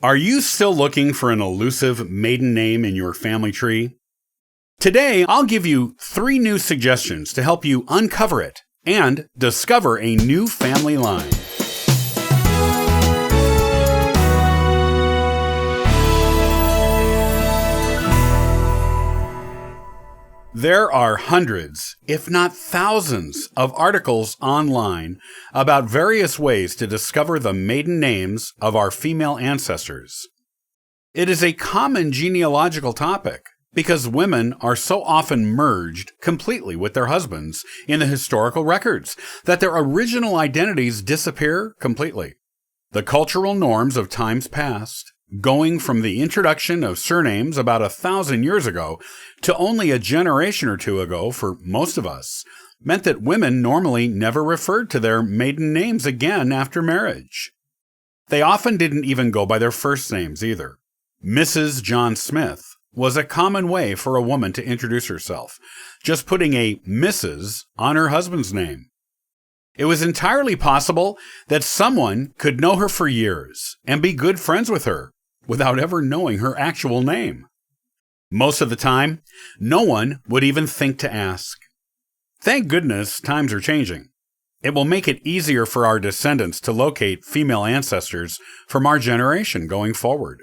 Are you still looking for an elusive maiden name in your family tree? Today, I'll give you 3 new suggestions to help you uncover it and discover a new family line. There are hundreds, if not thousands, of articles online about various ways to discover the maiden names of our female ancestors. It is a common genealogical topic because women are so often merged completely with their husbands in the historical records that their original identities disappear completely. The cultural norms of times past, going from the introduction of surnames about 1,000 years ago to only a generation or two ago for most of us, meant that women normally never referred to their maiden names again after marriage. They often didn't even go by their first names either. Mrs. John Smith was a common way for a woman to introduce herself, just putting a Mrs. on her husband's name. It was entirely possible that someone could know her for years and be good friends with her without ever knowing her actual name. Most of the time, no one would even think to ask. Thank goodness times are changing. It will make it easier for our descendants to locate female ancestors from our generation going forward.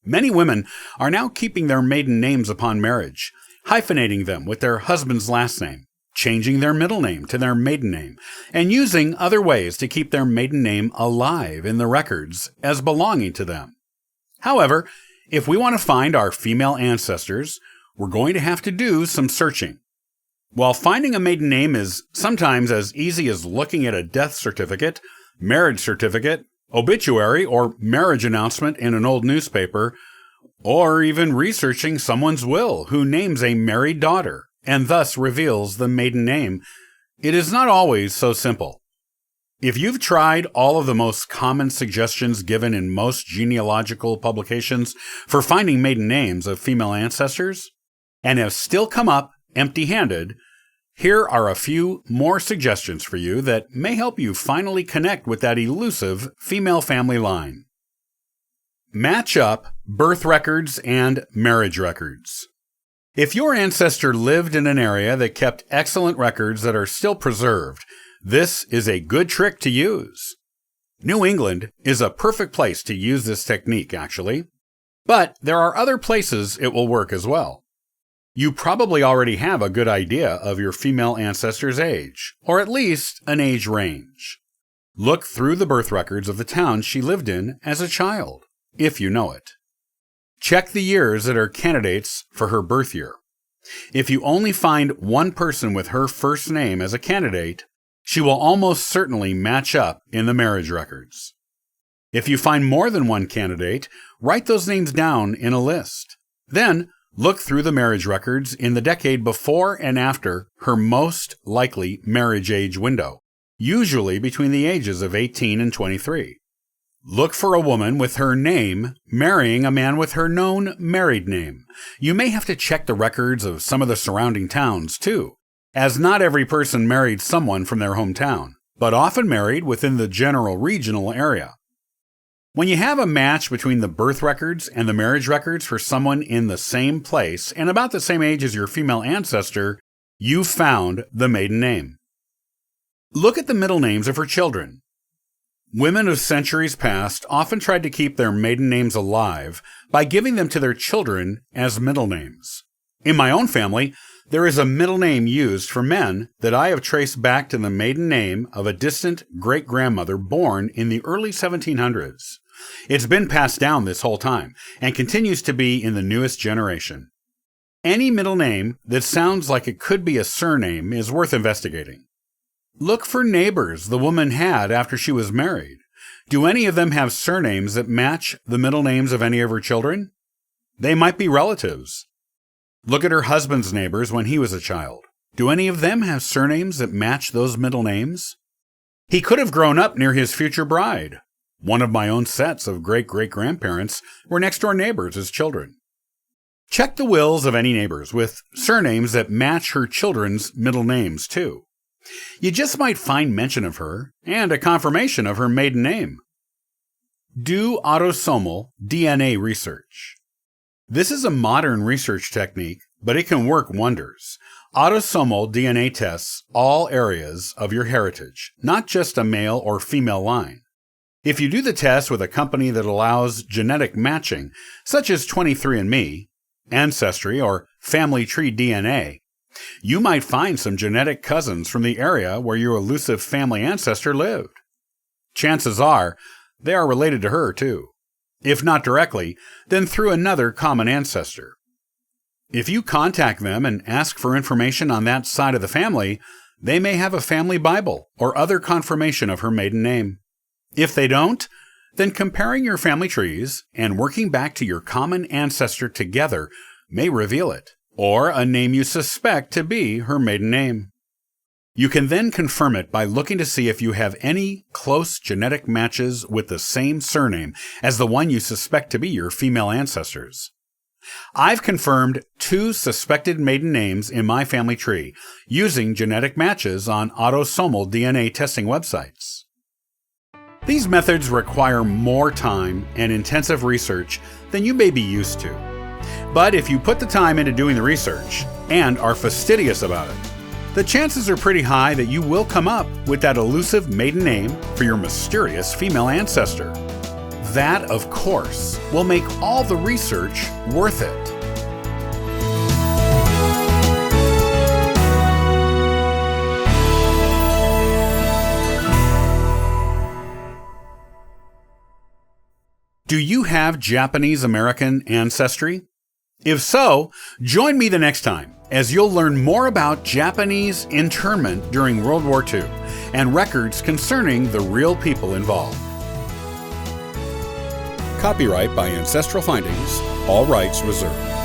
Many women are now keeping their maiden names upon marriage, hyphenating them with their husband's last name, changing their middle name to their maiden name, and using other ways to keep their maiden name alive in the records as belonging to them. However, if we want to find our female ancestors, we're going to have to do some searching. While finding a maiden name is sometimes as easy as looking at a death certificate, marriage certificate, obituary, or marriage announcement in an old newspaper, or even researching someone's will who names a married daughter and thus reveals the maiden name, it is not always so simple. If you've tried all of the most common suggestions given in most genealogical publications for finding maiden names of female ancestors, and have still come up empty-handed, here are a few more suggestions for you that may help you finally connect with that elusive female family line. Match up birth records and marriage records. If your ancestor lived in an area that kept excellent records that are still preserved, this is a good trick to use. New England is a perfect place to use this technique, actually. But there are other places it will work as well. You probably already have a good idea of your female ancestor's age, or at least an age range. Look through the birth records of the town she lived in as a child, if you know it. Check the years that are candidates for her birth year. If you only find one person with her first name as a candidate, she will almost certainly match up in the marriage records. If you find more than one candidate, write those names down in a list. Then, look through the marriage records in the decade before and after her most likely marriage age window, usually between the ages of 18 and 23. Look for a woman with her name marrying a man with her known married name. You may have to check the records of some of the surrounding towns, too, as not every person married someone from their hometown, but often married within the general regional area. When you have a match between the birth records and the marriage records for someone in the same place and about the same age as your female ancestor, you've found the maiden name. Look at the middle names of her children. Women of centuries past often tried to keep their maiden names alive by giving them to their children as middle names. In my own family, there is a middle name used for men that I have traced back to the maiden name of a distant great-grandmother born in the early 1700s. It's been passed down this whole time and continues to be in the newest generation. Any middle name that sounds like it could be a surname is worth investigating. Look for neighbors the woman had after she was married. Do any of them have surnames that match the middle names of any of her children? They might be relatives. Look at her husband's neighbors when he was a child. Do any of them have surnames that match those middle names? He could have grown up near his future bride. One of my own sets of great-great-grandparents were next-door neighbors as children. Check the wills of any neighbors with surnames that match her children's middle names, too. You just might find mention of her and a confirmation of her maiden name. Do autosomal DNA research. This is a modern research technique, but it can work wonders. Autosomal DNA tests all areas of your heritage, not just a male or female line. If you do the test with a company that allows genetic matching, such as 23andMe, Ancestry, or Family Tree DNA, you might find some genetic cousins from the area where your elusive family ancestor lived. Chances are, they are related to her too. If not directly, then through another common ancestor. If you contact them and ask for information on that side of the family, they may have a family Bible or other confirmation of her maiden name. If they don't, then comparing your family trees and working back to your common ancestor together may reveal it, or a name you suspect to be her maiden name. You can then confirm it by looking to see if you have any close genetic matches with the same surname as the one you suspect to be your female ancestors. I've confirmed 2 suspected maiden names in my family tree using genetic matches on autosomal DNA testing websites. These methods require more time and intensive research than you may be used to. But if you put the time into doing the research and are fastidious about it, the chances are pretty high that you will come up with that elusive maiden name for your mysterious female ancestor. That, of course, will make all the research worth it. Do you have Japanese American ancestry? If so, join me the next time as you'll learn more about Japanese internment during World War II and records concerning the real people involved. Copyright by Ancestral Findings, all rights reserved.